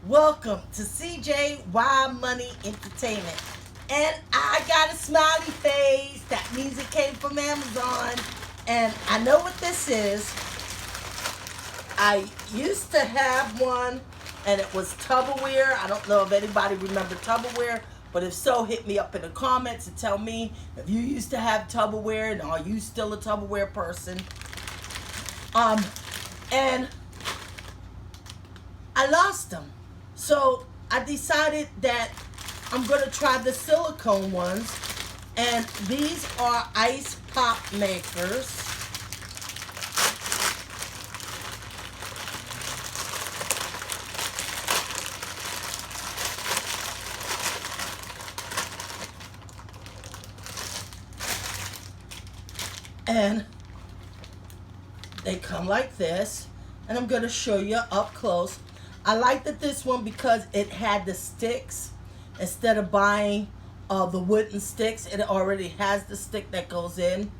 Welcome to CJY Money Entertainment. And I got a smiley face. That means it came from Amazon. And I know what this is. I used to have one, and it was Tupperware. I don't know if anybody remember Tupperware, but if so, hit me up in the comments and tell me if you used to have Tupperware and are you still a Tupperware person. And I lost them. So I decided that I'm going to try the silicone ones. And these are ice pop makers. And they come like this. And I'm going to show you up close. I liked it this one because it had the sticks. Instead of buying the wooden sticks, it already has the stick that goes in.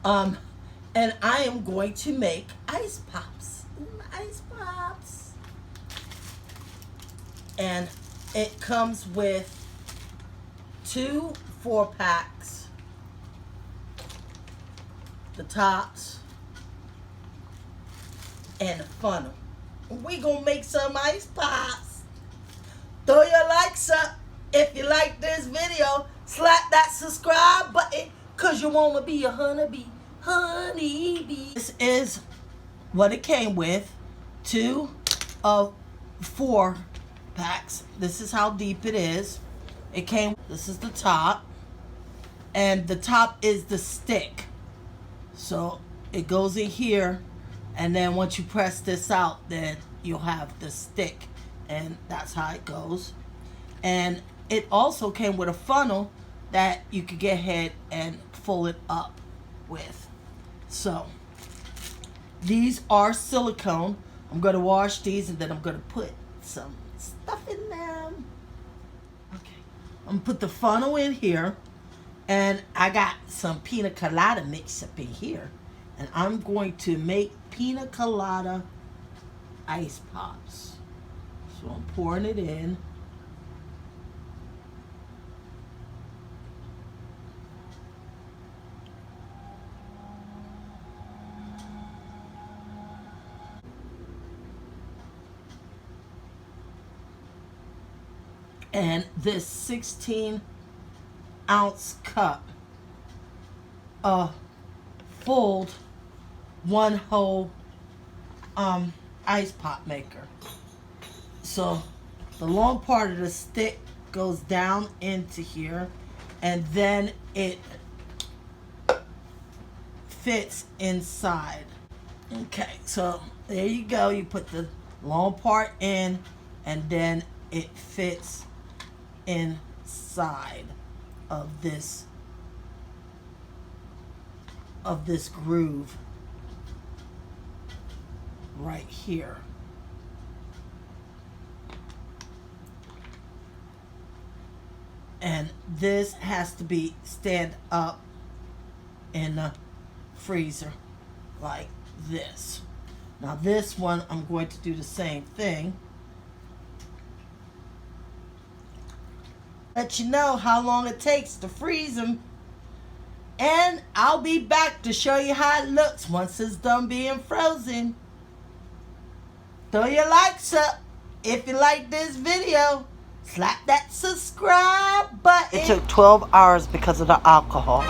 And I am going to make ice pops. Ice pops. And it comes with 2 4-packs. The tops. And a funnel. We gonna make some ice pops. Throw your likes up if you like this video. Slap that subscribe button, cause you wanna be a honeybee. This is what it came with. 2 of 4 packs. This is how deep it is. It came, this is the top. And the top is the stick. So it goes in here. And then once you press this out, then you'll have the stick. And that's how it goes. And it also came with a funnel that you could get ahead and full it up with. So these are silicone. I'm going to wash these and then I'm going to put some stuff in them. Okay. I'm going to put the funnel in here. And I got some pina colada mix up in here. And I'm going to make pina colada ice pops. So I'm pouring it in. And this 16-ounce cup filled 1 whole ice pop maker. So the long part of the stick goes down into here, and then it fits inside. Okay, so there you go. You put the long part in, and then it fits inside of this groove right here. And this has to be stand up in the freezer like this. Now this one I'm going to do the same thing. Let you know how long it takes to freeze them. And I'll be back to show you how it looks once it's done being frozen. Throw your likes up if you like this video. Slap that subscribe button. It took 12 hours because of the alcohol.